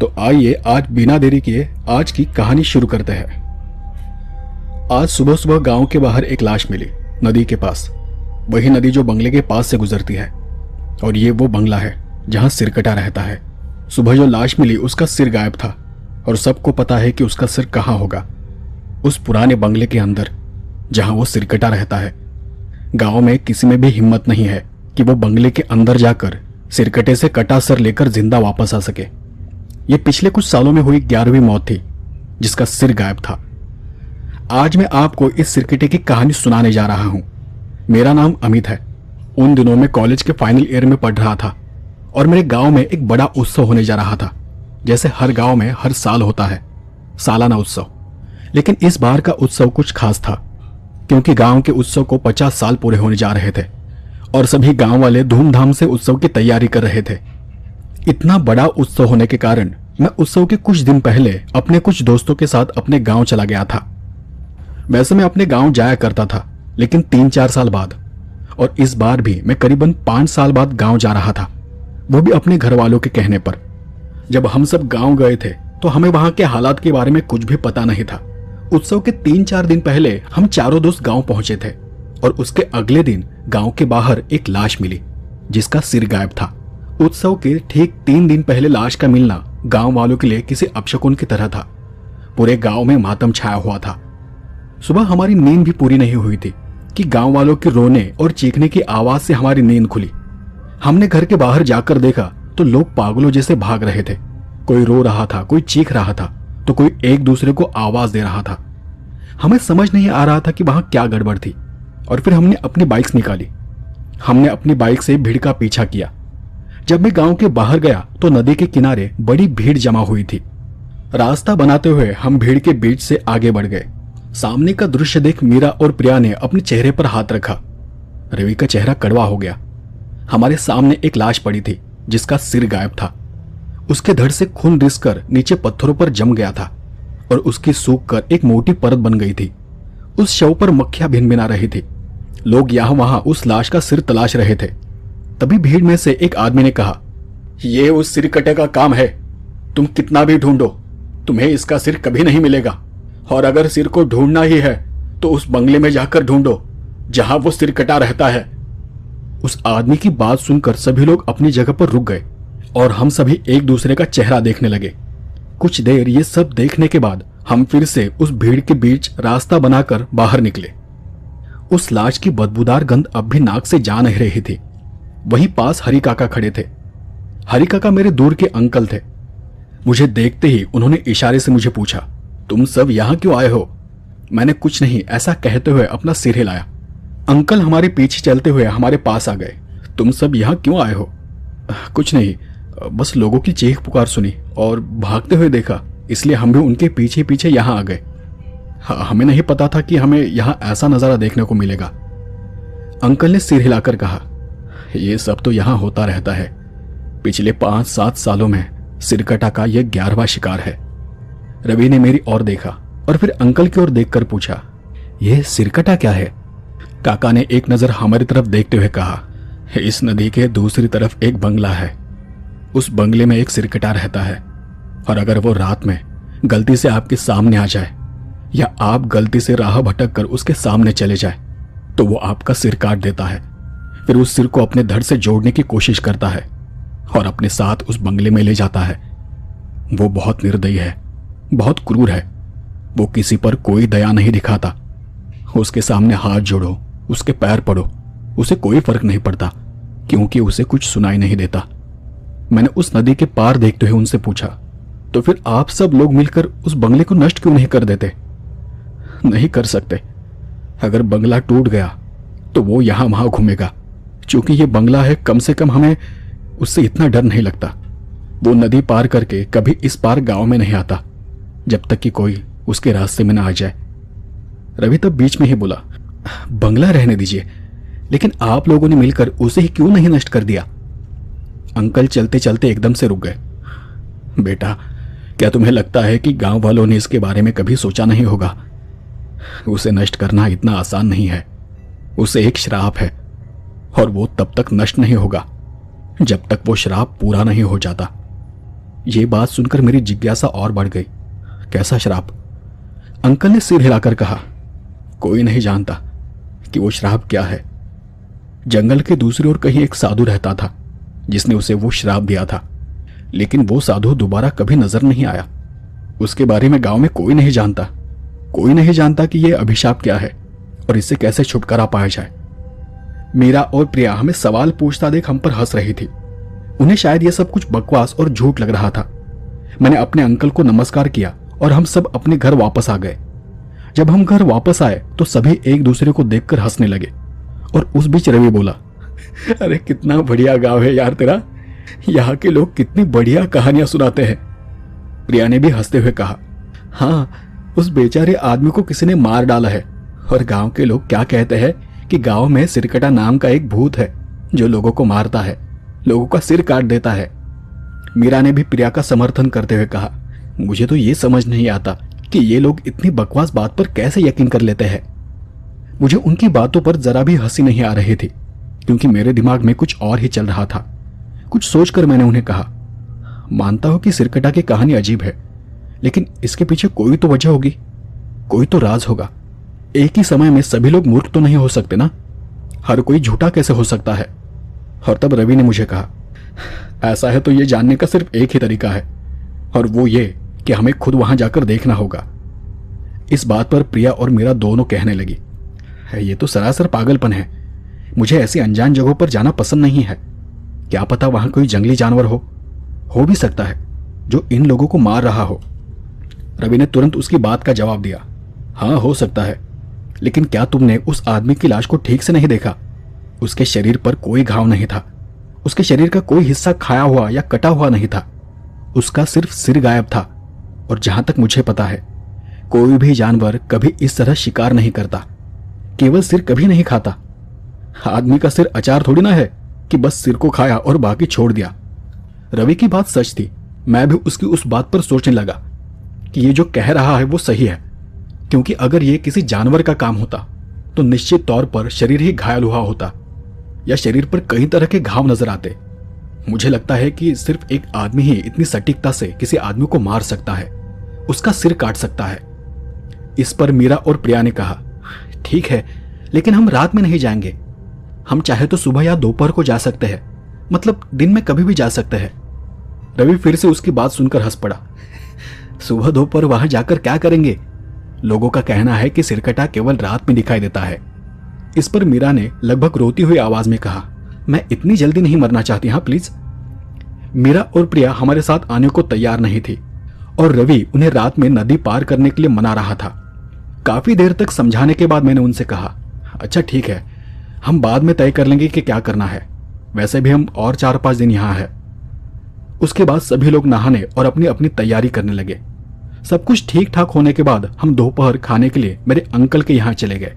तो आइए आज बिना देरी किए आज की कहानी शुरू करते हैं। आज सुबह सुबह गांव के बाहर एक लाश मिली, नदी के पास। वही नदी जो बंगले के पास से गुजरती है, और ये वो बंगला है जहां सिरकटा रहता है। सुबह जो लाश मिली उसका सिर गायब था, और सबको पता है कि उसका सिर कहाँ होगा। उस पुराने बंगले के अंदर जहां वो सिरकटा रहता है। गांव में किसी में भी हिम्मत नहीं है कि वो बंगले के अंदर जाकर सिरकटे से कटा सर लेकर जिंदा वापस आ सके। ये पिछले कुछ सालों में हुई 11वीं मौत थी जिसका सिर गायब था। आज मैं आपको इस सिरकटे की कहानी सुनाने जा रहा हूं। मेरा नाम अमित है। उन दिनों में कॉलेज के फाइनल ईयर में पढ़ रहा था और मेरे गांव में एक बड़ा उत्सव होने जा रहा था, जैसे हर गांव में हर साल होता है, सालाना उत्सव। लेकिन इस बार का उत्सव कुछ खास था, क्योंकि गांव के उत्सव को 50 साल पूरे होने जा रहे थे और सभी गांव वाले धूमधाम से उत्सव की तैयारी कर रहे थे। इतना बड़ा उत्सव होने के कारण मैं उत्सव के कुछ दिन पहले अपने कुछ दोस्तों के साथ अपने गांव चला गया था। वैसे मैं अपने गांव जाया करता था, लेकिन 3-4 साल बाद, और इस बार भी मैं करीबन 5 साल बाद गांव जा रहा था, वो भी अपने घर वालों के कहने पर। जब हम सब गांव गए थे तो हमें वहां के हालात के बारे में कुछ भी पता नहीं था। उत्सव के 3-4 दिन पहले हम चारों दोस्त गांव पहुंचे थे, और उसके अगले दिन गांव के बाहर एक लाश मिली जिसका सिर गायब था। उत्सव के ठीक 3 दिन पहले लाश का मिलना गांव वालों के लिए किसी अपशकुन की तरह था। पूरे गांव में मातम छाया हुआ था। सुबह हमारी नींद भी पूरी नहीं हुई थी कि गांव वालों के रोने और चीखने की आवाज से हमारी नींद खुली। हमने घर के बाहर जाकर देखा तो लोग पागलों जैसे भाग रहे थे। कोई रो रहा था, कोई चीख रहा था, तो कोई एक दूसरे को आवाज दे रहा था। हमें समझ नहीं आ रहा था कि वहां क्या गड़बड़ थी, और फिर हमने अपनी बाइक्स निकाली। हमने अपनी बाइक से भीड़ का पीछा किया। जब मैं गांव के बाहर गया तो नदी के किनारे बड़ी भीड़ जमा हुई थी। रास्ता बनाते हुए हम भीड़ के बीच से आगे बढ़ गए। सामने का दृश्य देख मीरा और प्रिया ने अपने चेहरे पर हाथ रखा। रवि का चेहरा कड़वा हो गया। हमारे सामने एक लाश पड़ी थी जिसका सिर गायब था। उसके धड़ से खून रिसकर नीचे पत्थरों पर जम गया था, और उसकी सूख कर एक मोटी परत बन गई थी। उस शव पर मक्खियां भिनभिना रही थी। लोग यहां वहां उस लाश का सिर तलाश रहे थे। तभी भीड़ में से एक आदमी ने कहा, ये उस सिरकटे का काम है। तुम कितना भी ढूंढो, तुम्हें इसका सिर कभी नहीं मिलेगा। और अगर सिर को ढूंढना ही है तो उस बंगले में जाकर ढूंढो जहां वो सिरकटा रहता है। उस आदमी की बात सुनकर सभी लोग अपनी जगह पर रुक गए, और हम सभी एक दूसरे का चेहरा देखने लगे। कुछ देर ये सब देखने के बाद हम फिर से उस भीड़ के बीच रास्ता बनाकर बाहर निकले। उस लाश की बदबूदार गंध अब भी नाक से जा नहीं रही थी। वहीं पास हरि काका खड़े थे। हरि काका मेरे दूर के अंकल थे। मुझे देखते ही उन्होंने इशारे से मुझे पूछा, तुम सब यहां क्यों आए हो? मैंने कुछ नहीं ऐसा कहते हुए अपना सिर हिलाया। अंकल हमारे पीछे चलते हुए हमारे पास आ गए। तुम सब यहां क्यों आए हो? कुछ नहीं, बस लोगों की चीख पुकार सुनी और भागते हुए देखा, इसलिए हम भी उनके पीछे पीछे यहां आ गए। हमें नहीं पता था कि हमें यहां ऐसा नजारा देखने को मिलेगा। अंकल ने सिर हिलाकर कहा, यह सब तो यहां होता रहता है। पिछले 5-7 सालों में सिरकटा का यह 11वां शिकार है। रवि ने मेरी ओर देखा और फिर अंकल की ओर देखकर पूछा, यह सिरकटा क्या है? काका ने एक नजर हमारी तरफ देखते हुए कहा, इस नदी के दूसरी तरफ एक बंगला है। उस बंगले में एक सिरकटा रहता है, और अगर वो रात में गलती से आपके सामने आ जाए, या आप गलती से राह भटक कर उसके सामने चले जाए, तो वो आपका सिर काट देता है। फिर उस सिर को अपने धड़ से जोड़ने की कोशिश करता है और अपने साथ उस बंगले में ले जाता है। वो बहुत निर्दयी है, बहुत क्रूर है। वो किसी पर कोई दया नहीं दिखाता। उसके सामने हाथ जोड़ो, उसके पैर पड़ो, उसे कोई फर्क नहीं पड़ता, क्योंकि उसे कुछ सुनाई नहीं देता। मैंने उस नदी के पार देखते हुए उनसे पूछा, तो फिर आप सब लोग मिलकर उस बंगले को नष्ट क्यों नहीं कर देते? नहीं कर सकते। अगर बंगला टूट गया तो वो यहां वहां घूमेगा। क्योंकि ये बंगला है, कम से कम हमें उससे इतना डर नहीं लगता। वो नदी पार करके कभी इस पार गांव में नहीं आता, जब तक कि कोई उसके रास्ते में ना आ जाए। रवि तब बीच में ही बोला, बंगला रहने दीजिए, लेकिन आप लोगों ने मिलकर उसे ही क्यों नहीं नष्ट कर दिया? अंकल चलते चलते एकदम से रुक गए। बेटा, क्या तुम्हें लगता है कि गांव वालों ने इसके बारे में कभी सोचा नहीं होगा? उसे नष्ट करना इतना आसान नहीं है। उसे एक श्राप है, और वो तब तक नष्ट नहीं होगा जब तक वो श्राप पूरा नहीं हो जाता। ये बात सुनकर मेरी जिज्ञासा और बढ़ गई। कैसा श्राप? अंकल ने सिर हिलाकर कहा, कोई नहीं जानता कि वो श्राप क्या है। जंगल के दूसरी ओर कहीं एक साधु रहता था जिसने उसे वो श्राप दिया था, लेकिन वो साधु दोबारा कभी नजर नहीं आया। उसके बारे में गांव में कोई नहीं जानता। कोई नहीं जानता कि यह अभिशाप क्या है और इससे कैसे छुटकारा पाया जाए। मीरा और प्रिया हमें सवाल पूछता देख हम पर हंस रही थी। उन्हें शायद यह सब कुछ बकवास और झूठ लग रहा था। मैंने अपने अंकल को नमस्कार किया और हम सब अपने घर वापस आ गए। जब हम घर वापस आए तो सभी एक दूसरे को देखकर हंसने लगे और उस बीच रवि बोला, अरे कितना बढ़िया गांव है यार तेरा, यहाँ के लोग कितनी बढ़िया कहानियां सुनाते हैं। प्रिया ने भी हंसते हुए कहा, हाँ, उस बेचारे आदमी को किसी ने मार डाला है और गांव के लोग क्या कहते हैं कि गांव में सिरकटा नाम का एक भूत है जो लोगों को मारता है, लोगों का सिर काट देता है। मीरा ने भी प्रिया का समर्थन करते हुए कहा, मुझे तो ये समझ नहीं आता कि ये लोग इतनी बकवास बात पर कैसे यकीन कर लेते हैं। मुझे उनकी बातों पर जरा भी हंसी नहीं आ रही थी क्योंकि मेरे दिमाग में कुछ और ही चल रहा था। कुछ सोचकर मैंने उन्हें कहा, मानता हूं कि सिरकटा की कहानी अजीब है, लेकिन इसके पीछे कोई तो वजह होगी, कोई तो राज होगा। एक ही समय में सभी लोग मूर्ख तो नहीं हो सकते ना, हर कोई झूठा कैसे हो सकता है। और तब रवि ने मुझे कहा, ऐसा है तो ये जानने का सिर्फ एक ही तरीका है और वो ये कि हमें खुद वहां जाकर देखना होगा। इस बात पर प्रिया और मीरा दोनों कहने लगी, ये तो सरासर पागलपन है, मुझे ऐसी अनजान जगहों पर जाना पसंद नहीं है। क्या पता वहां कोई जंगली जानवर हो भी सकता है जो इन लोगों को मार रहा हो। रवि ने तुरंत उसकी बात का जवाब दिया, हाँ हो सकता है, लेकिन क्या तुमने उस आदमी की लाश को ठीक से नहीं देखा? उसके शरीर पर कोई घाव नहीं था, उसके शरीर का कोई हिस्सा खाया हुआ या कटा हुआ नहीं था, उसका सिर्फ सिर गायब था। और जहां तक मुझे पता है कोई भी जानवर कभी इस तरह शिकार नहीं करता, केवल सिर कभी नहीं खाता। आदमी का सिर अचार थोड़ी ना है कि बस सिर को खाया और बाकी छोड़ दिया। रवि की बात सच थी। मैं भी उसकी उस बात पर सोचने लगा कि ये जो कह रहा है वो सही है, क्योंकि अगर ये किसी जानवर का काम होता तो निश्चित तौर पर शरीर ही घायल हुआ होता या शरीर पर कई तरह के घाव नजर आते। मुझे लगता है कि सिर्फ एक आदमी ही इतनी सटीकता से किसी आदमी को मार सकता है, उसका सिर काट सकता है। इस पर मीरा और प्रिया ने कहा, ठीक है, लेकिन हम रात में नहीं जाएंगे, हम चाहे तो सुबह या दोपहर को जा सकते हैं, मतलब दिन में कभी भी जा सकते हैं। रवि फिर से उसकी बात सुनकर हंस पड़ा, सुबह दोपहर वहां जाकर क्या करेंगे? लोगों का कहना है कि सिरकटा केवल रात में दिखाई देता है। इस पर मीरा ने लगभग रोती हुई आवाज में कहा, मैं इतनी जल्दी नहीं मरना चाहती, हाँ प्लीज। मीरा और प्रिया हमारे साथ आने को तैयार नहीं थी और रवि उन्हें रात में नदी पार करने के लिए मना रहा था। काफी देर तक समझाने के बाद मैंने उनसे कहा, अच्छा ठीक है, हम बाद में तय कर लेंगे कि क्या करना है, वैसे भी हम और 4-5 दिन यहाँ है। उसके बाद सभी लोग नहाने और अपनी अपनी तैयारी करने लगे। सब कुछ ठीक ठाक होने के बाद हम दोपहर खाने के लिए मेरे अंकल के यहाँ चले गए।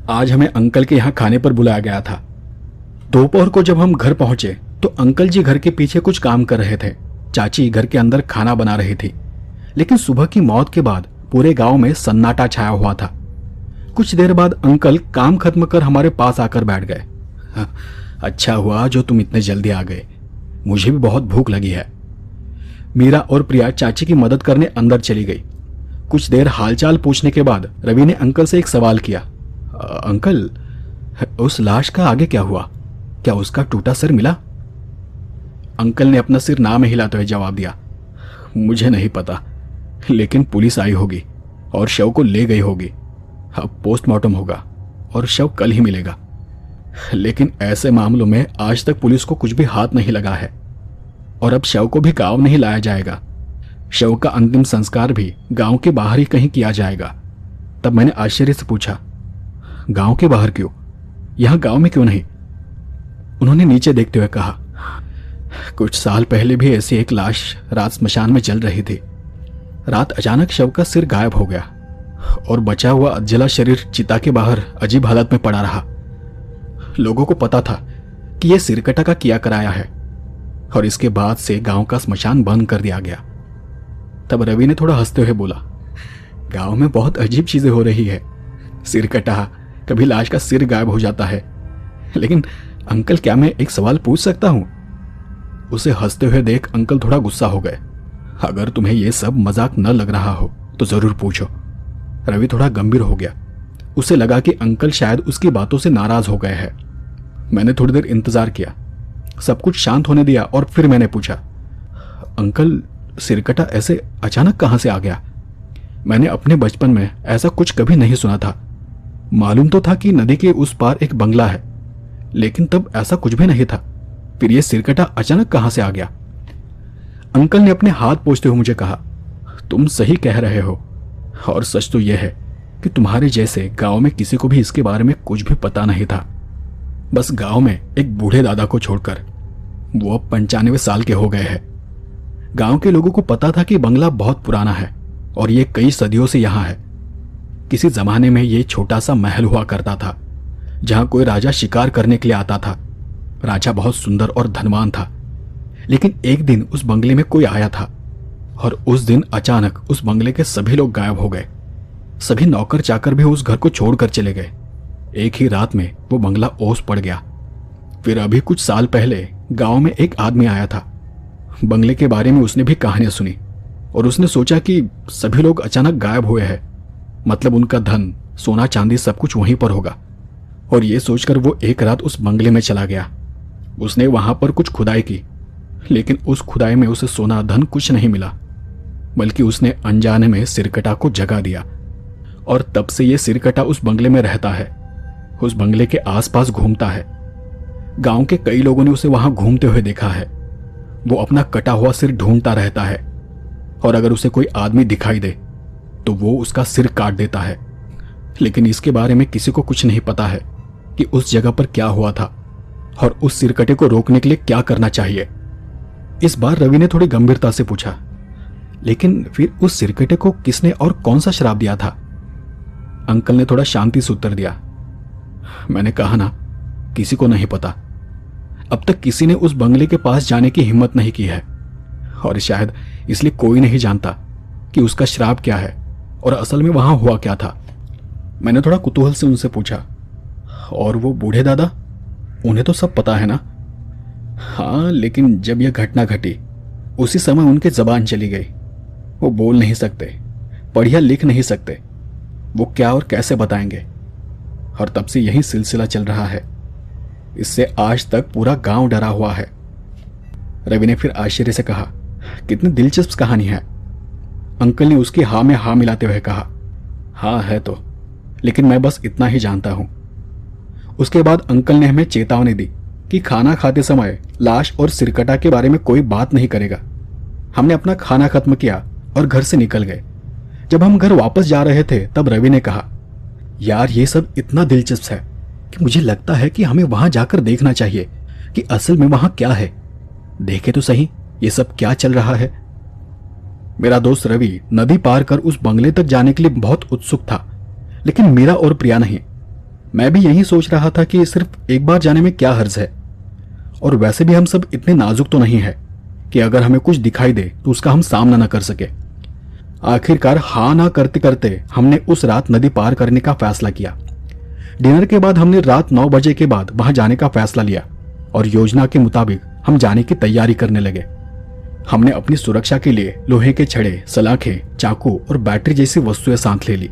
आज हमें अंकल के यहाँ खाने पर बुलाया गया था। दोपहर को जब हम घर पहुंचे तो अंकल जी घर के पीछे कुछ काम कर रहे थे, चाची घर के अंदर खाना बना रही थी। लेकिन सुबह की मौत के बाद पूरे गांव में सन्नाटा छाया हुआ था। कुछ देर बाद अंकल काम खत्म कर हमारे पास आकर बैठ गए। अच्छा हुआ जो तुम इतने जल्दी आ गए, मुझे भी बहुत भूख लगी है। मीरा और प्रिया चाची की मदद करने अंदर चली गई। कुछ देर हालचाल पूछने के बाद रवि ने अंकल से एक सवाल किया, अंकल उस लाश का आगे क्या हुआ? क्या उसका टूटा सिर मिला? अंकल ने अपना सिर ना में हिलाते हुए जवाब दिया, मुझे नहीं पता, लेकिन पुलिस आई होगी और शव को ले गई होगी। अब पोस्टमार्टम होगा और शव कल ही मिलेगा। लेकिन ऐसे मामलों में आज तक पुलिस को कुछ भी हाथ नहीं लगा है और अब शव को भी गांव नहीं लाया जाएगा। शव का अंतिम संस्कार भी गांव के बाहर ही कहीं किया जाएगा। तब मैंने आश्चर्य से पूछा, गांव के बाहर क्यों? यहां गांव में क्यों नहीं? उन्होंने नीचे देखते हुए कहा, कुछ साल पहले भी ऐसी एक लाश रात स्मशान में जल रही थी। रात अचानक शव का सिर गायब हो गया और बचा हुआ जला शरीर चिता के बाहर अजीब हालत में पड़ा रहा। लोगों को पता था कि यह सिरकटा का किया कराया है और इसके बाद से गांव का स्मशान बंद कर दिया गया। तब रवि ने थोड़ा हंसते हुए बोला, गांव में बहुत अजीब चीजें हो रही है, सिरकटा, कभी लाश का सिर गायब हो जाता है। लेकिन अंकल, क्या मैं एक सवाल पूछ सकता हूं? उसे हंसते हुए देख अंकल थोड़ा गुस्सा हो गए अगर तुम्हें यह सब मजाक न लग रहा हो तो जरूर पूछो। रवि थोड़ा गंभीर हो गया। उसे लगा कि अंकल शायद उसकी बातों से नाराज हो गए हैं। मैंने थोड़ी देर इंतजार किया, सब कुछ शांत होने दिया और फिर मैंने पूछा, अंकल सिरकटा ऐसे अचानक कहां से आ गया? मैंने अपने बचपन में ऐसा कुछ कभी नहीं सुना था। मालूम तो था कि नदी के उस पार एक बंगला है, लेकिन तब ऐसा कुछ भी नहीं था। फिर यह सिरकटा अचानक कहां से आ गया? अंकल ने अपने हाथ पोंछते हुए मुझे कहा, तुम सही कह रहे हो, और सच तो यह है कि तुम्हारे जैसे गांव में किसी को भी इसके बारे में कुछ भी पता नहीं था। बस गांव में एक बूढ़े दादा को छोड़कर। वो अब 95 साल के हो गए हैं। गांव के लोगों को पता था कि बंगला बहुत पुराना है और ये कई सदियों से यहां है। किसी जमाने में ये छोटा सा महल हुआ करता था जहां कोई राजा शिकार करने के लिए आता था। राजा बहुत सुंदर और धनवान था, लेकिन एक दिन उस बंगले में कोई आया था और उस दिन अचानक उस बंगले के सभी लोग गायब हो गए। सभी नौकर चाकर भी उस घर को छोड़कर चले गए। एक ही रात में वो बंगला ओस पड़ गया। फिर अभी कुछ साल पहले गांव में एक आदमी आया था। बंगले के बारे में उसने भी कहानियां सुनी और उसने सोचा कि सभी लोग अचानक गायब हुए हैं, मतलब उनका धन, सोना चांदी सब कुछ वहीं पर होगा। और ये सोचकर वो एक रात उस बंगले में चला गया। उसने वहां पर कुछ खुदाई की, लेकिन उस खुदाई में उसे सोना धन कुछ नहीं मिला, बल्कि उसने अनजाने में सिरकटा को जगा दिया। और तब से ये सिरकटा उस बंगले में रहता है, उस बंगले के आसपास घूमता है। गांव के कई लोगों ने उसे वहां घूमते हुए देखा है। वो अपना कटा हुआ सिर ढूंढता रहता है और अगर उसे कोई आदमी दिखाई दे तो वो उसका सिर काट देता है। लेकिन इसके बारे में किसी को कुछ नहीं पता है कि उस जगह पर क्या हुआ था और उस सिरकटे को रोकने के लिए क्या करना चाहिए। इस बार रवि ने थोड़ी गंभीरता से पूछा, लेकिन फिर उस सिरकटे को किसने और कौन सा श्राप दिया था? अंकल ने थोड़ा शांति से उत्तर दिया, मैंने कहा ना, किसी को नहीं पता। अब तक किसी ने उस बंगले के पास जाने की हिम्मत नहीं की है और शायद इसलिए कोई नहीं जानता कि उसका श्राप क्या है और असल में वहां हुआ क्या था। मैंने थोड़ा कुतूहल से उनसे पूछा, और वो बूढ़े दादा, उन्हें तो सब पता है ना? हाँ, लेकिन जब यह घटना घटी उसी समय उनकी जबान चली गई। वो बोल नहीं सकते, पढ़िया लिख नहीं सकते। वो क्या और कैसे बताएंगे? और तब से यही सिलसिला चल रहा है। इससे आज तक पूरा गांव डरा हुआ है। रवि ने फिर आश्चर्य से कहा, कितनी दिलचस्प कहानी है। अंकल ने उसकी हाँ में हाँ मिलाते हुए कहा, हाँ है तो, लेकिन मैं बस इतना ही जानता हूं। उसके बाद अंकल ने हमें चेतावनी दी कि खाना खाते समय लाश और सिरकटा के बारे में कोई बात नहीं करेगा। हमने अपना खाना खत्म किया और घर से निकल गए। जब हम घर वापस जा रहे थे तब रवि ने कहा, यार ये सब इतना दिलचस्प है कि मुझे लगता है कि हमें वहां जाकर देखना चाहिए कि असल में वहां क्या है। देखे तो सही ये सब क्या चल रहा है। मेरा दोस्त रवि नदी पार कर उस बंगले तक जाने के लिए बहुत उत्सुक था, लेकिन मेरा और प्रिया नहीं। मैं भी यही सोच रहा था कि सिर्फ एक बार जाने में क्या हर्ज है, और वैसे भी हम सब इतने नाजुक तो नहीं है कि अगर हमें कुछ दिखाई दे तो उसका हम सामना न कर सके। आखिरकार हाँ ना करते करते हमने उस रात नदी पार करने का फैसला किया। डिनर के बाद हमने रात 9 बजे के बाद वहां जाने का फैसला लिया और योजना के मुताबिक हम जाने की तैयारी करने लगे। हमने अपनी सुरक्षा के लिए लोहे के छड़े, सलाखें, चाकू और बैटरी जैसी वस्तुएं साथ ले ली।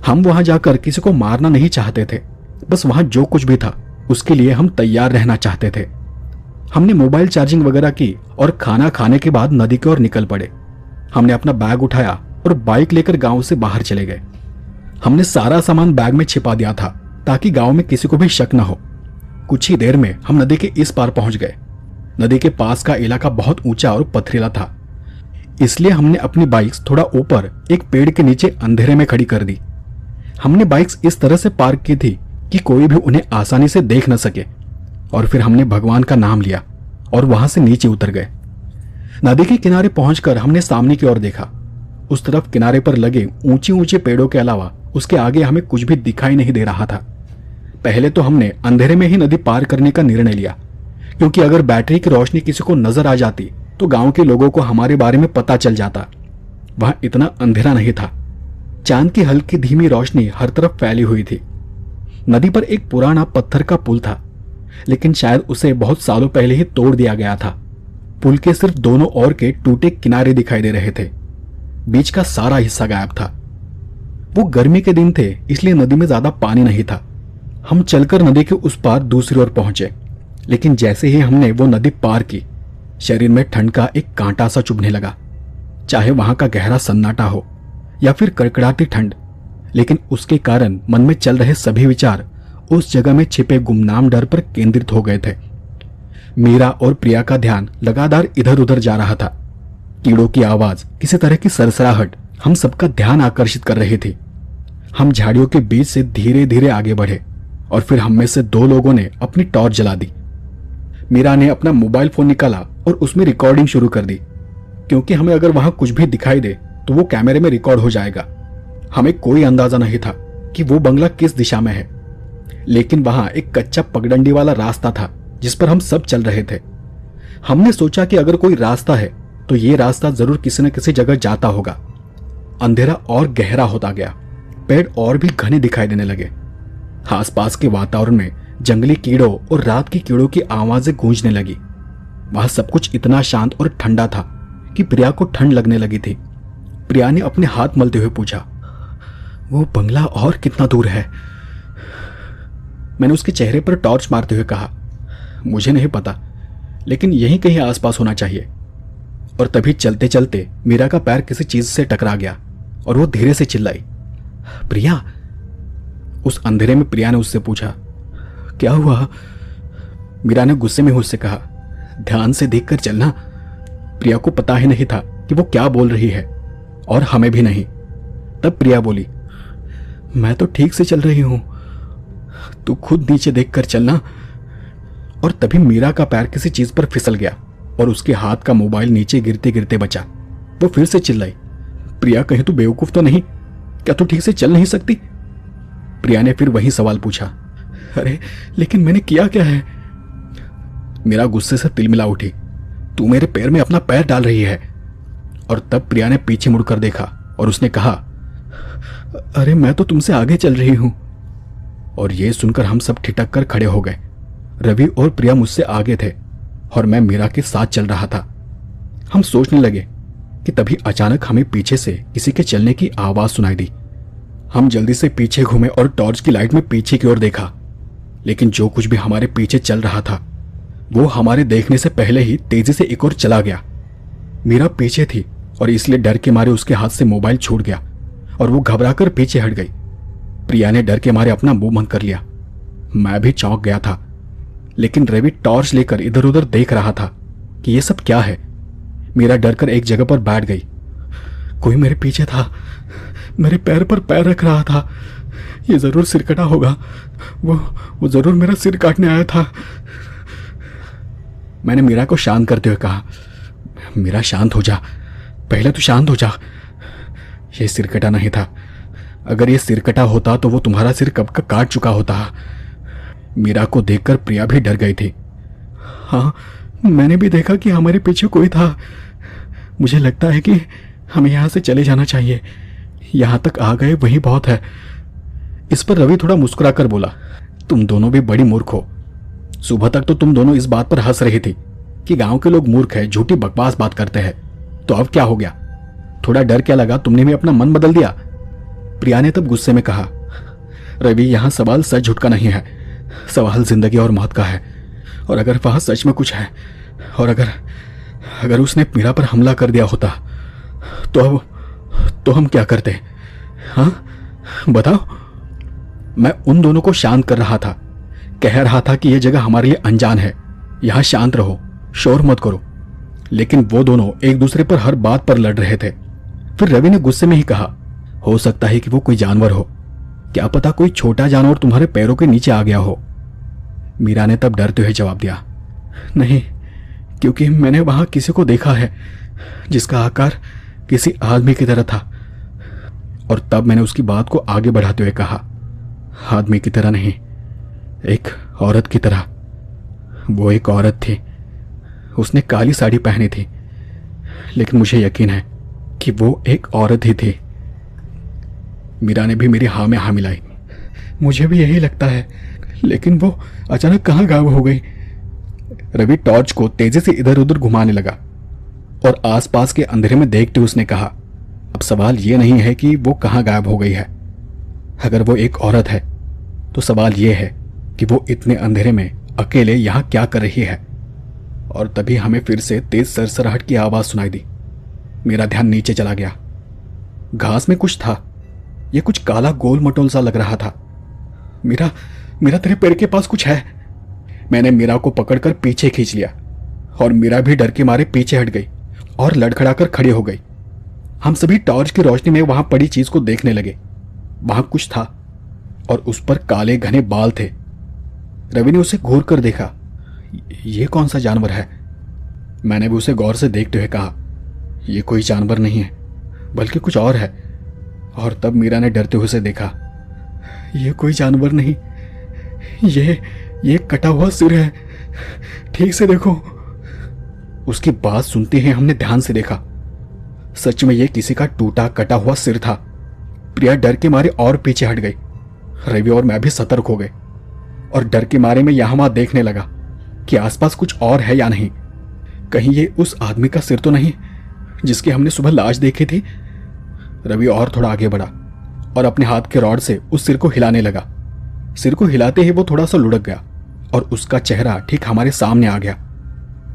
हम वहां जाकर किसी को मारना नहीं चाहते थे, बस वहां जो कुछ भी था उसके लिए हम तैयार रहना चाहते थे। हमने मोबाइल चार्जिंग वगैरह की और खाना खाने के बाद नदी की ओर निकल पड़े। हमने अपना बैग उठाया और बाइक लेकर गांव से बाहर चले गए। हमने सारा सामान बैग में छिपा दिया था ताकि गांव में किसी को भी शक न हो। कुछ ही देर में हम नदी के इस पार पहुंच गए। नदी के पास का इलाका बहुत ऊंचा और पथरीला था, इसलिए हमने अपनी बाइक्स थोड़ा ऊपर एक पेड़ के नीचे अंधेरे में खड़ी कर दी। हमने बाइक्स इस तरह से पार्क की थी कि कोई भी उन्हें आसानी से देख न सके, और फिर हमने भगवान का नाम लिया और वहां से नीचे उतर गए। नदी के किनारे पहुंचकर हमने सामने की ओर देखा। उस तरफ किनारे पर लगे ऊंचे ऊंचे पेड़ों के अलावा उसके आगे हमें कुछ भी दिखाई नहीं दे रहा था। पहले तो हमने अंधेरे में ही नदी पार करने का निर्णय लिया, क्योंकि अगर बैटरी की रोशनी किसी को नजर आ जाती तो गांव के लोगों को हमारे बारे में पता चल जाता। वहां इतना अंधेरा नहीं था। चांद की हल्की धीमी रोशनी हर तरफ फैली हुई थी। नदी पर एक पुराना पत्थर का पुल था, लेकिन शायद उसे बहुत सालों पहले ही तोड़ दिया गया था। पुल के सिर्फ दोनों ओर के टूटे किनारे दिखाई दे रहे थे। बीच का सारा हिस्सा गायब था। वो गर्मी के दिन थे, इसलिए नदी में ज्यादा पानी नहीं था। हम चलकर नदी के उस पार दूसरी ओर पहुंचे, लेकिन जैसे ही हमने वो नदी पार की, शरीर में ठंड का एक कांटा सा चुभने लगा। चाहे वहां का गहरा सन्नाटा हो या फिर कड़कड़ाती ठंड, लेकिन उसके कारण मन में चल रहे सभी विचार उस जगह में छिपे गुमनाम डर पर केंद्रित हो गए थे। मीरा और प्रिया का ध्यान लगातार इधर उधर जा रहा था। कीड़ों की आवाज, किसी तरह की सरसराहट हम सबका ध्यान आकर्षित कर रही थी। हम झाड़ियों के बीच से धीरे धीरे आगे बढ़े और फिर हम में से दो लोगों ने अपनी टॉर्च जला दी। मीरा ने अपना मोबाइल फोन निकाला और उसमें रिकॉर्डिंग शुरू कर दी, क्योंकि हमें अगर वहां कुछ भी दिखाई दे तो वो कैमरे में रिकॉर्ड हो जाएगा। हमें कोई अंदाजा नहीं था कि वो बंगला किस दिशा में है, लेकिन वहां एक कच्चा पगडंडी वाला रास्ता था जिस पर हम सब चल रहे थे। हमने सोचा कि अगर कोई रास्ता है तो ये रास्ता जरूर किसी न किसी जगह जाता होगा। अंधेरा और गहरा होता गया, पेड़ और भी घने दिखाई देने लगे। आसपास के वातावरण में जंगली कीड़ों और रात की कीड़ों की आवाजें गूंजने लगी। वहां सब कुछ इतना शांत और ठंडा था कि प्रिया को ठंड लगने लगी थी। प्रिया ने अपने हाथ मलते हुए पूछा, वो बंगला और कितना दूर है? मैंने उसके चेहरे पर टॉर्च मारते हुए कहा, मुझे नहीं पता, लेकिन यहीं कहीं आसपास होना चाहिए। और तभी चलते चलते मीरा का पैर किसी चीज से टकरा गया और वो धीरे से चिल्लाई, प्रिया। उस अंधेरे में प्रिया ने उससे पूछा, क्या हुआ? मीरा ने गुस्से में उससे कहा, ध्यान से देखकर चलना। प्रिया को पता ही नहीं था कि वो क्या बोल रही है, और हमें भी नहीं। तब प्रिया बोली, मैं तो ठीक से चल रही हूं, तू खुद नीचे देखकर चलना। और तभी मीरा का पैर किसी चीज पर फिसल गया और उसके हाथ का मोबाइल नीचे गिरते गिरते बचा। वो फिर से चिल्लाई, प्रिया कहीं तू बेवकूफ तो नहीं? क्या तू ठीक से चल नहीं सकती? प्रिया ने फिर वही सवाल पूछा, अरे लेकिन मैंने किया क्या है? मीरा गुस्से से तिलमिला उठी, तू मेरे पैर में अपना पैर डाल रही है। और तब प्रिया ने पीछे मुड़कर देखा और उसने कहा, अरे मैं तो तुमसे आगे चल रही हूं। और ये सुनकर हम सब ठिठक कर खड़े हो गए। रवि और प्रिया मुझसे आगे थे और मैं मीरा के साथ चल रहा था। हम सोचने लगे कि तभी अचानक हमें पीछे से किसी के चलने की आवाज सुनाई दी। हम जल्दी से पीछे घूमे और टॉर्च की लाइट में पीछे की ओर देखा, लेकिन जो कुछ भी हमारे पीछे चल रहा था वो हमारे देखने से पहले ही तेजी से एक ओर चला गया। मीरा पीछे थी और इसलिए डर के मारे उसके हाथ से मोबाइल छूट गया और वो घबराकर पीछे हट गई। प्रिया ने डर के मारे अपना मुंह बंद कर लिया। मैं भी चौंक गया था, लेकिन रवि टॉर्च लेकर इधर उधर देख रहा था कि ये सब क्या है। मीरा डरकर एक जगह पर बैठ गई। कोई मेरे पीछे था, मेरे पैर पर पैर रख रहा था। ये जरूर सिरकटा होगा, वो जरूर मेरा सिर काटने आया था। मैंने मीरा को शांत करते हुए कहा, मीरा शांत हो जा, पहले तो शांत हो जा। ये सिरकटा नहीं था। अगर ये सिरकटा होता तो वो तुम्हारा सिर कब का काट चुका होता। मीरा को देखकर प्रिया भी डर गई थी। हाँ, मैंने भी देखा कि हमारे पीछे कोई था। मुझे लगता है कि हमें यहाँ से चले जाना चाहिए। यहाँ तक आ गए वही बहुत है। इस पर रवि थोड़ा मुस्कुराकर बोला, तुम दोनों भी बड़ी मूर्ख हो। सुबह तक तो तुम दोनों इस बात पर हंस रही थी कि गांव के लोग मूर्ख हैं, झूठी बकवास बात करते हैं। तो अब क्या हो गया? थोड़ा डर क्या लगा? तुमने भी अपना मन बदल दिया। प्रिया ने तब गुस्से में कहा, रवि यहाँ सवाल सच झूठ का नहीं है, सवाल जिंदगी और मौत का है। और अगर वहां सच में कुछ है, और अगर उसने मीरा पर हमला कर दिया होता तो हम क्या करते? हाँ बताओ। मैं उन दोनों को शांत कर रहा था, कह रहा था कि यह जगह हमारे लिए अनजान है, यहां शांत रहो, शोर मत करो। लेकिन वो दोनों एक दूसरे पर हर बात पर लड़ रहे थे। फिर रवि ने गुस्से में ही कहा, हो सकता है कि वो कोई जानवर हो, क्या पता कोई छोटा जानवर तुम्हारे पैरों के नीचे आ गया हो। मीरा ने तब डरते हुए जवाब दिया, नहीं, क्योंकि मैंने वहां किसी को देखा है जिसका आकार किसी आदमी की तरह था। और तब मैंने उसकी बात को आगे बढ़ाते हुए कहा, आदमी की तरह नहीं, एक औरत की तरह। वो एक औरत थी, उसने काली साड़ी पहनी थी, लेकिन मुझे यकीन है कि वो एक औरत ही थी। मीरा ने भी मेरी हाँ में हाँ मिलाई। मुझे भी यही लगता है, लेकिन वो अचानक कहाँ गायब हो गई? रवि टॉर्च को तेजी से इधर उधर घुमाने लगा और आसपास के अंधेरे में देखते उसने कहा, अब सवाल यह नहीं है कि वो कहां गायब हो गई है। अगर वो एक औरत है तो सवाल यह है कि वो इतने अंधेरे में अकेले यहां क्या कर रही है। और तभी हमें फिर से तेज सरसराहट की आवाज सुनाई दी। मेरा ध्यान नीचे चला गया। घास में कुछ था। यह कुछ काला गोल मटोल सा लग रहा था। मीरा, मीरा तेरे पैर के पास कुछ है। मैंने मीरा को पकड़कर पीछे खींच लिया और मीरा भी डर के मारे पीछे हट गई और लड़खड़ाकर खड़ी हो गई। हम सभी टॉर्च की रोशनी में वहां पड़ी चीज को देखने लगे। वहां कुछ था और उस पर काले घने बाल थे। रवि ने उसे घूर कर देखा। ये कौन सा जानवर है? मैंने भी उसे गौर से देखते हुए कहा, यह कोई जानवर नहीं है बल्कि कुछ और है। और तब मीरा ने डरते हुए उसे देखा। यह कोई जानवर नहीं, ये कटा हुआ सिर है, ठीक से देखो। उसकी बात सुनते ही हमने ध्यान से देखा। सच में यह किसी का टूटा कटा हुआ सिर था। प्रिया डर के मारे और पीछे हट गई। रवि और मैं भी सतर्क हो गए और डर के मारे में यहां वहां देखने लगा कि आसपास कुछ और है या नहीं। कहीं ये उस आदमी का सिर तो नहीं जिसकी हमने सुबह लाश देखी थी। रवि और थोड़ा आगे बढ़ा और अपने हाथ के रॉड से उस सिर को हिलाने लगा। सिर को हिलाते ही वो थोड़ा सा लुढ़क गया और उसका चेहरा ठीक हमारे सामने आ गया।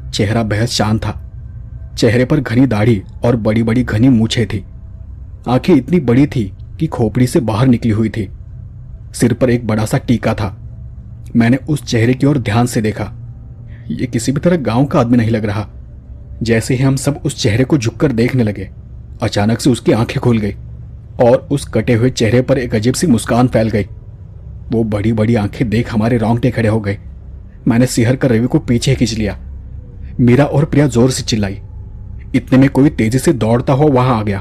चेहरा बेहद शांत था। चेहरे पर घनी दाढ़ी और बड़ी बड़ी घनी मूछें थी। आंखें इतनी बड़ी थी कि खोपड़ी से बाहर निकली हुई थी। सिर पर एक बड़ा सा टीका था। मैंने उस चेहरे की ओर ध्यान से देखा। यह किसी भी तरह गांव का आदमी नहीं लग रहा। जैसे ही हम सब उस चेहरे को झुककर देखने लगे, अचानक से उसकी आंखें खुल गई और उस कटे हुए चेहरे पर एक अजीब सी मुस्कान फैल गई। वो बड़ी बड़ी आंखें देख हमारे रोंगटे खड़े हो गए। मैंने सिहर कर रवि को पीछे खींच लिया। मीरा और प्रिया जोर से चिल्लाई। इतने में कोई तेजी से दौड़ता हुआ वहां आ गया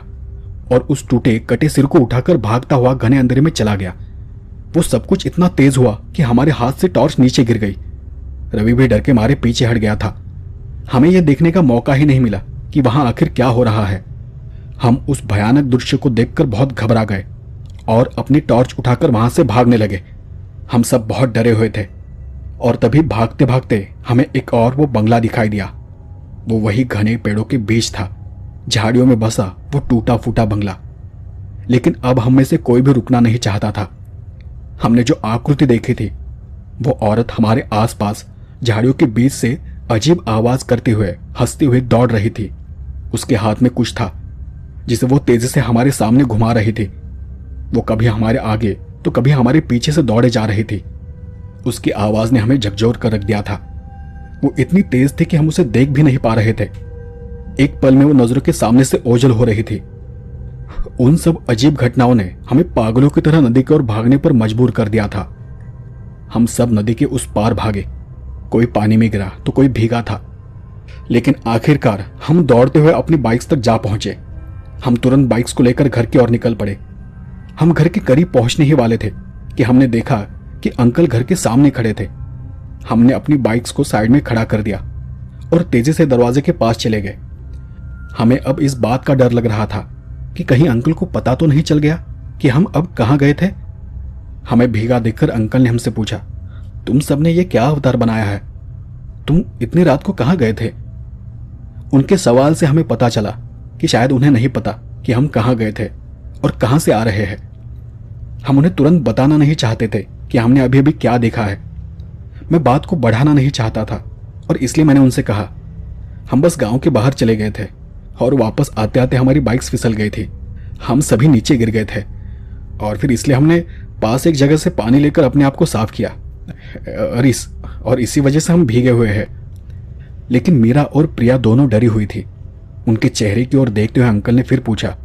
और उस टूटे कटे सिर को उठाकर भागता हुआ घने अंधेरे में चला गया। वो सब कुछ इतना तेज हुआ कि हमारे हाथ से टॉर्च नीचे गिर गई। रवि भी डर के मारे पीछे हट गया था। हमें यह देखने का मौका ही नहीं मिला कि वहां आखिर क्या हो रहा है। हम उस भयानक दृश्य को देखकर बहुत घबरा गए और अपनी टॉर्च उठाकर वहां से भागने लगे। हम सब बहुत डरे हुए थे और तभी भागते भागते हमें एक और वो बंगला दिखाई दिया। वो वही घने पेड़ों के बीच था, झाड़ियों में बसा वो टूटा फूटा बंगला। लेकिन अब हम में से कोई भी रुकना नहीं चाहता था। हमने जो आकृति देखी थी वो औरत हमारे आसपास झाड़ियों के बीच से अजीब आवाज करते हुए हंसती हुई दौड़ रही थी। उसके हाथ में कुछ था जिसे वो तेजी से हमारे सामने घुमा रही थी। वो कभी हमारे आगे तो कभी हमारे पीछे से दौड़े जा रही थी। उसकी आवाज ने हमें झकझोर कर रख दिया था। वो इतनी तेज थी कि हम उसे देख भी नहीं पा रहे थे। एक पल में वो नजरों के सामने से ओझल हो रही थी। उन सब अजीब घटनाओं ने हमें पागलों की तरह नदी की ओर भागने पर मजबूर कर दिया था। हम सब नदी के उस पार भागे। कोई पानी में गिरा तो कोई भीगा था, लेकिन आखिरकार हम दौड़ते हुए अपनी बाइक्स तक जा पहुंचे। हम तुरंत बाइक्स को लेकर घर की ओर निकल पड़े। हम घर के करीब पहुंचने ही वाले थे कि हमने देखा कि अंकल घर के सामने खड़े थे। हमने अपनी बाइक्स को साइड में खड़ा कर दिया और तेजी से दरवाजे के पास चले गए। हमें अब इस बात का डर लग रहा था कि कहीं अंकल को पता तो नहीं चल गया कि हम अब कहां गए थे। हमें भीगा देखकर अंकल ने हमसे पूछा, तुम सबने ये क्या अवतार बनाया है? तुम इतनी रात को कहां गए थे? उनके सवाल से हमें पता चला कि शायद उन्हें नहीं पता कि हम कहां गए थे और कहां से आ रहे हैं। हम उन्हें तुरंत बताना नहीं चाहते थे कि हमने अभी अभी क्या देखा है। मैं बात को बढ़ाना नहीं चाहता था और इसलिए मैंने उनसे कहा, हम बस गांव के बाहर चले गए थे और वापस आते आते हमारी बाइक्स फिसल गई थी। हम सभी नीचे गिर गए थे और फिर इसलिए हमने पास एक जगह से पानी लेकर अपने आप को साफ किया और इसी वजह से हम भीगे हुए हैं। लेकिन मीरा और प्रिया दोनों डरी हुई थी। उनके चेहरे की ओर देखते हुए अंकल ने फिर पूछा,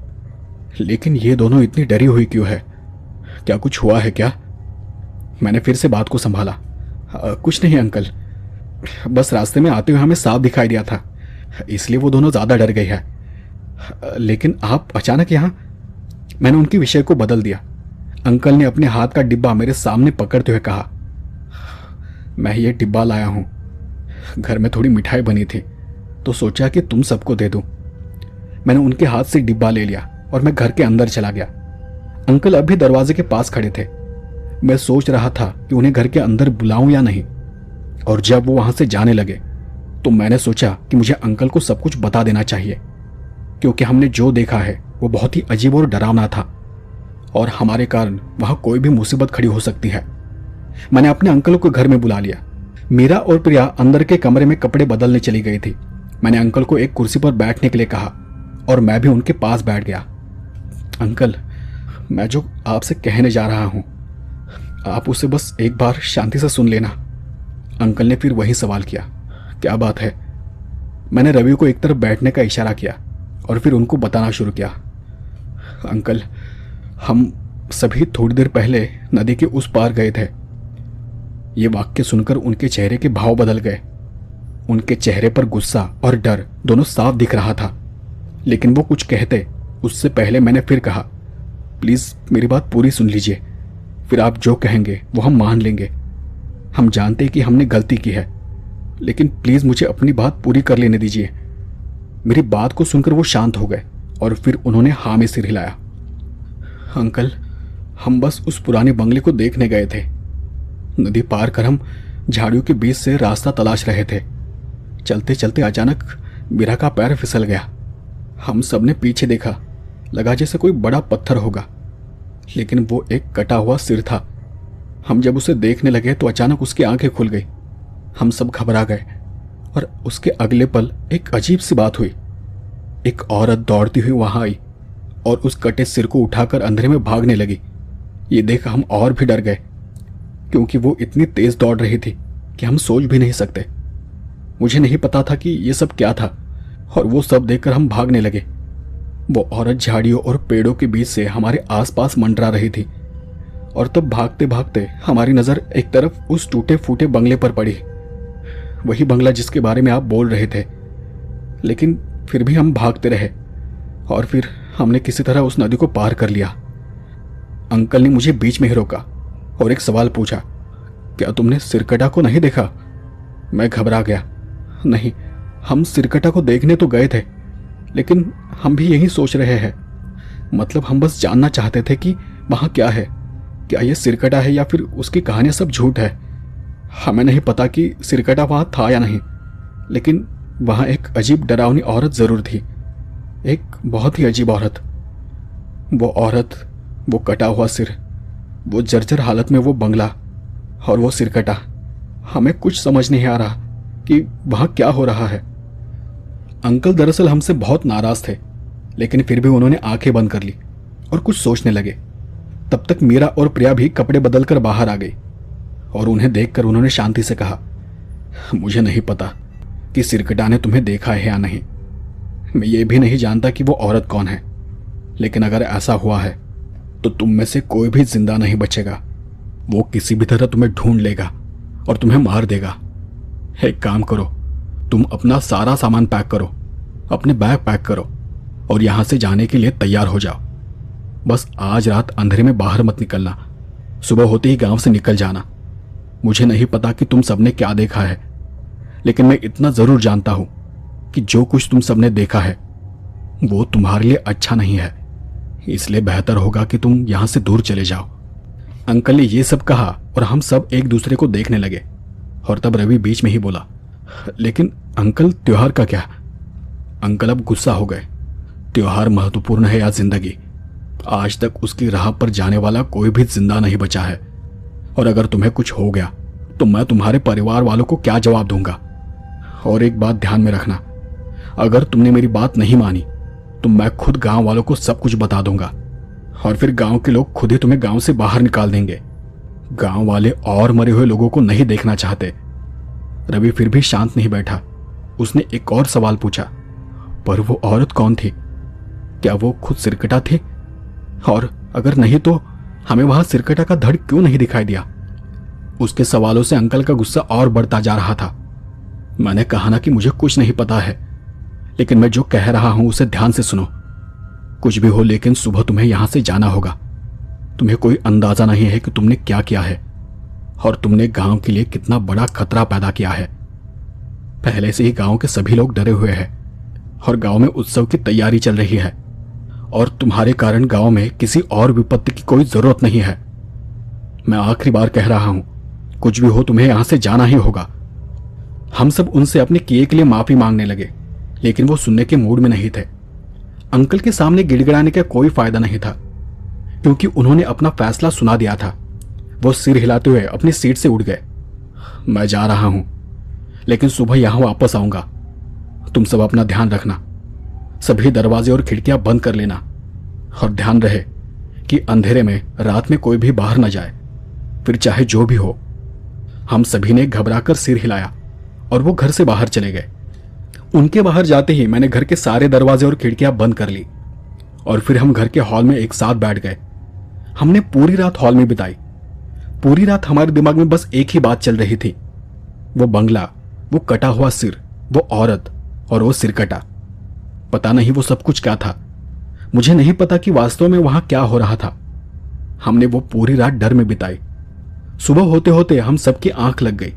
लेकिन ये दोनों इतनी डरी हुई क्यों है? क्या कुछ हुआ है क्या? मैंने फिर से बात को संभाला। कुछ नहीं अंकल, बस रास्ते में आते हुए हमें सांप दिखाई दिया था, इसलिए वो दोनों ज्यादा डर गई है। लेकिन आप अचानक यहां? मैंने उनके विषय को बदल दिया। अंकल ने अपने हाथ का डिब्बा मेरे सामने पकड़ते हुए कहा, मैं ये डिब्बा लाया हूं। घर में थोड़ी मिठाई बनी थी तो सोचा कि तुम सबको दे दूं। मैंने उनके हाथ से डिब्बा ले लिया और मैं घर के अंदर चला गया। अंकल अभी दरवाजे के पास खड़े थे। मैं सोच रहा था कि उन्हें घर के अंदर बुलाऊं या नहीं, और जब वो वहां से जाने लगे तो मैंने सोचा कि मुझे अंकल को सब कुछ बता देना चाहिए, क्योंकि हमने जो देखा है वो बहुत ही अजीब और डरावना था और हमारे कारण वहां कोई भी मुसीबत खड़ी हो सकती है। मैंने अपने अंकल को घर में बुला लिया। मीरा और प्रिया अंदर के कमरे में कपड़े बदलने चली गई थी। मैंने अंकल को एक कुर्सी पर बैठने के लिए कहा और मैं भी उनके पास बैठ गया। अंकल, मैं जो आपसे कहने जा रहा हूं, आप उसे बस एक बार शांति से सुन लेना। अंकल ने फिर वही सवाल किया, क्या बात है? मैंने रवि को एक तरफ बैठने का इशारा किया और फिर उनको बताना शुरू किया। अंकल, हम सभी थोड़ी देर पहले नदी के उस पार गए थे। ये वाक्य सुनकर उनके चेहरे के भाव बदल गए। उनके चेहरे पर गुस्सा और डर दोनों साफ दिख रहा था, लेकिन वो कुछ कहते उससे पहले मैंने फिर कहा, प्लीज मेरी बात पूरी सुन लीजिए, फिर आप जो कहेंगे वो हम मान लेंगे। हम जानते हैं कि हमने गलती की है, लेकिन प्लीज मुझे अपनी बात पूरी कर लेने दीजिए। मेरी बात को सुनकर वो शांत हो गए और फिर उन्होंने हाँ में सिर हिलाया। अंकल, हम बस उस पुराने बंगले को देखने गए थे। नदी पार कर हम झाड़ियों के बीच से रास्ता तलाश रहे थे। चलते चलते अचानक मीरा का पैर फिसल गया। हम सबने पीछे देखा, लगा जैसे कोई बड़ा पत्थर होगा, लेकिन वो एक कटा हुआ सिर था। हम जब उसे देखने लगे तो अचानक उसकी आंखें खुल गई। हम सब घबरा गए और उसके अगले पल एक अजीब सी बात हुई। एक औरत दौड़ती हुई वहां आई और उस कटे सिर को उठाकर अंधेरे में भागने लगी। ये देख हम और भी डर गए, क्योंकि वो इतनी तेज दौड़ रही थी कि हम सोच भी नहीं सकते। मुझे नहीं पता था कि ये सब क्या था और वो सब देखकर हम भागने लगे। वो औरत झाड़ियों और पेड़ों के बीच से हमारे आसपास मंडरा रही थी और तब भागते भागते हमारी नजर एक तरफ उस टूटे फूटे बंगले पर पड़ी। वही बंगला जिसके बारे में आप बोल रहे थे। लेकिन फिर भी हम भागते रहे और फिर हमने किसी तरह उस नदी को पार कर लिया। अंकल ने मुझे बीच में ही रोका और एक सवाल पूछा, क्या तुमने सिरकटा को नहीं देखा? मैं घबरा गया। नहीं, हम सिरकटा को देखने तो गए थे, लेकिन हम भी यही सोच रहे हैं। मतलब हम बस जानना चाहते थे कि वहां क्या है, क्या ये सिरकटा है या फिर उसकी कहानियां सब झूठ है। हमें नहीं पता कि सिरकटा वहां था या नहीं, लेकिन वहां एक अजीब डरावनी औरत जरूर थी, एक बहुत ही अजीब औरत। वो औरत, वो कटा हुआ सिर, वो जर्जर हालत में वो बंगला और वो सिरकटा। हमें कुछ समझ नहीं आ रहा कि वहां क्या हो रहा है। अंकल दरअसल हमसे बहुत नाराज थे, लेकिन फिर भी उन्होंने आंखें बंद कर ली और कुछ सोचने लगे। तब तक मीरा और प्रिया भी कपड़े बदलकर बाहर आ गई और उन्हें देखकर उन्होंने शांति से कहा, मुझे नहीं पता कि सिरकटा ने तुम्हें देखा है या नहीं। मैं ये भी नहीं जानता कि वो औरत कौन है, लेकिन अगर ऐसा हुआ है तो तुम में से कोई भी जिंदा नहीं बचेगा। वो किसी भी तरह तुम्हें ढूंढ लेगा और तुम्हें मार देगा। एक काम करो, तुम अपना सारा सामान पैक करो, अपने बैग पैक करो और यहां से जाने के लिए तैयार हो जाओ। बस आज रात अंधेरे में बाहर मत निकलना, सुबह होते ही गांव से निकल जाना। मुझे नहीं पता कि तुम सबने क्या देखा है, लेकिन मैं इतना जरूर जानता हूं कि जो कुछ तुम सबने देखा है वो तुम्हारे लिए अच्छा नहीं है, इसलिए बेहतर होगा कि तुम यहां से दूर चले जाओ। अंकल ने ये सब कहा और हम सब एक दूसरे को देखने लगे और तब रवि बीच में ही बोला, लेकिन अंकल त्योहार का क्या? अंकल अब गुस्सा हो गए। त्योहार महत्वपूर्ण है या जिंदगी? आज तक उसकी राह पर जाने वाला कोई भी जिंदा नहीं बचा है, और अगर तुम्हें कुछ हो गया तो मैं तुम्हारे परिवार वालों को क्या जवाब दूंगा? और एक बात ध्यान में रखना, अगर तुमने मेरी बात नहीं मानी तो मैं खुद गांव वालों को सब कुछ बता दूंगा और फिर गांव के लोग खुद ही तुम्हें गांव से बाहर निकाल देंगे। गांव वाले और मरे हुए लोगों को नहीं देखना चाहते। रवि फिर भी शांत नहीं बैठा। उसने एक और सवाल पूछा, पर वो औरत कौन थी? क्या वो खुद सिरकटा थी? और अगर नहीं तो हमें वहां सिरकटा का धड़ क्यों नहीं दिखाई दिया? उसके सवालों से अंकल का गुस्सा और बढ़ता जा रहा था। मैंने कहा ना कि मुझे कुछ नहीं पता है, लेकिन मैं जो कह रहा हूं उसे ध्यान से सुनो। कुछ भी हो, लेकिन सुबह तुम्हें यहां से जाना होगा। तुम्हें कोई अंदाजा नहीं है कि तुमने क्या किया है और तुमने गांव के लिए कितना बड़ा खतरा पैदा किया है। पहले से ही गांव के सभी लोग डरे हुए हैं और गांव में उत्सव की तैयारी चल रही है, और तुम्हारे कारण गांव में किसी और विपत्ति की कोई जरूरत नहीं है। मैं आखिरी बार कह रहा हूं, कुछ भी हो तुम्हें यहां से जाना ही होगा। हम सब उनसे अपने किए के लिए माफी मांगने लगे, लेकिन वो सुनने के मूड में नहीं थे। अंकल के सामने गिड़गिड़ाने का कोई फायदा नहीं था, क्योंकि उन्होंने अपना फैसला सुना दिया था। वो सिर हिलाते हुए अपनी सीट से उठ गए। मैं जा रहा हूं, लेकिन सुबह यहां वापस आऊंगा। तुम सब अपना ध्यान रखना, सभी दरवाजे और खिड़कियां बंद कर लेना, और ध्यान रहे कि अंधेरे में रात में कोई भी बाहर न जाए, फिर चाहे जो भी हो। हम सभी ने घबराकर सिर हिलाया और वो घर से बाहर चले गए। उनके बाहर जाते ही मैंने घर के सारे दरवाजे और खिड़कियां बंद कर ली, और फिर हम घर के हॉल में एक साथ बैठ गए। हमने पूरी रात हॉल में बिताई। पूरी रात हमारे दिमाग में बस एक ही बात चल रही थी, वो बंगला, वो कटा हुआ सिर, वो औरत और वो सिरकटा। पता नहीं वो सब कुछ क्या था। मुझे नहीं पता कि वास्तव में वहां क्या हो रहा था। हमने वो पूरी रात डर में बिताई। सुबह होते होते हम सबकी आंख लग गई।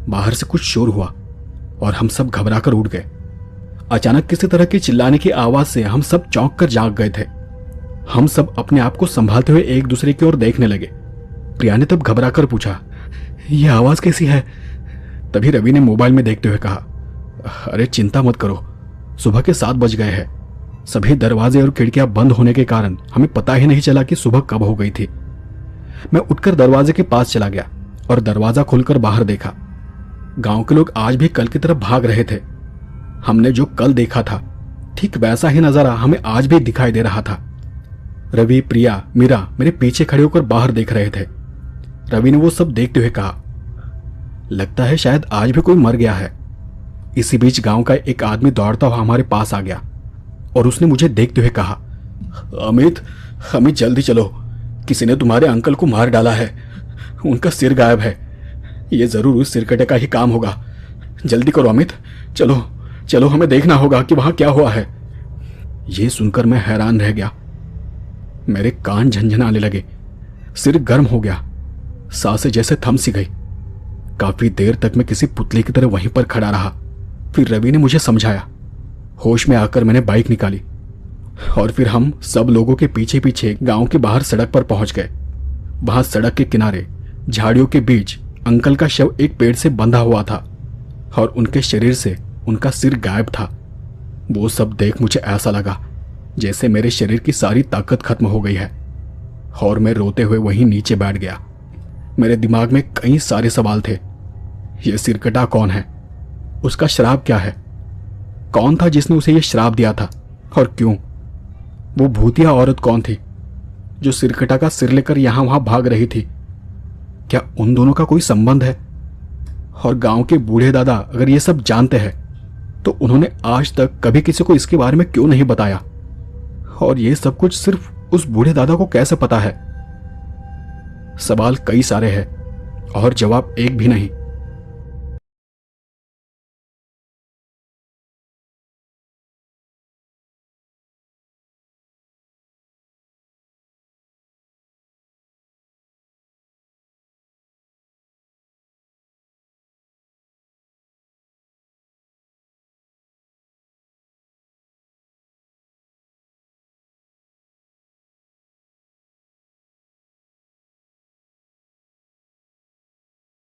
बाहर से कुछ शोर हुआ और हम सब घबराकर उठ गए। अचानक किसी तरह की चिल्लाने की आवाज से हम सब चौंक कर जाग गए थे। हम सब अपने आप को संभालते हुए एक दूसरे की ओर देखने लगे। प्रिया ने तब घबराकर पूछा, यह आवाज कैसी है? तभी रवि ने मोबाइल में देखते हुए कहा, अरे चिंता मत करो, सुबह के 7 बज गए हैं। सभी दरवाजे और खिड़कियां बंद होने के कारण हमें पता ही नहीं चला कि सुबह कब हो गई थी। मैं उठकर दरवाजे के पास चला गया और दरवाजा खोलकर बाहर देखा। गांव के लोग आज भी कल की तरफ भाग रहे थे। हमने जो कल देखा था ठीक वैसा ही नजारा हमें आज भी दिखाई दे रहा था। रवि, प्रिया, मीरा मेरे पीछे खड़े होकर बाहर देख रहे थे। रवि ने वो सब देखते हुए कहा, लगता है शायद आज भी कोई मर गया है। इसी बीच गांव का एक आदमी दौड़ता हुआ हमारे पास आ गया और उसने मुझे देखते हुए कहा, अमित, जल्दी चलो, किसी ने तुम्हारे अंकल को मार डाला है। उनका सिर गायब है। ये जरूर उस सिरकटे का ही काम होगा। जल्दी करो अमित, चलो चलो, हमें देखना होगा कि वहां क्या हुआ है। ये सुनकर मैं हैरान रह गया। मेरे कान झंझनाने लगे, सिर गर्म हो गया, सांसें जैसे थम सी गई। काफी देर तक मैं किसी पुतले की तरह वहीं पर खड़ा रहा। फिर रवि ने मुझे समझाया। होश में आकर मैंने बाइक निकाली और फिर हम सब लोगों के पीछे पीछे गांव के बाहर सड़क पर पहुंच गए। वहां सड़क के किनारे झाड़ियों के बीच अंकल का शव एक पेड़ से बंधा हुआ था और उनके शरीर से उनका सिर गायब था। वो सब देख मुझे ऐसा लगा जैसे मेरे शरीर की सारी ताकत खत्म हो गई है और मैं रोते हुए वहीं नीचे बैठ गया। मेरे दिमाग में कई सारे सवाल थे। यह सिरकटा कौन है? उसका श्राप क्या है? कौन था जिसने उसे यह श्राप दिया था और क्यों? वो भूतिया औरत कौन थी जो सिरकटा का सिर लेकर यहां वहां भाग रही थी? क्या उन दोनों का कोई संबंध है? और गांव के बूढ़े दादा अगर ये सब जानते हैं तो उन्होंने आज तक कभी किसी को इसके बारे में क्यों नहीं बताया? और ये सब कुछ सिर्फ उस बूढ़े दादा को कैसे पता है? सवाल कई सारे हैं और जवाब एक भी नहीं।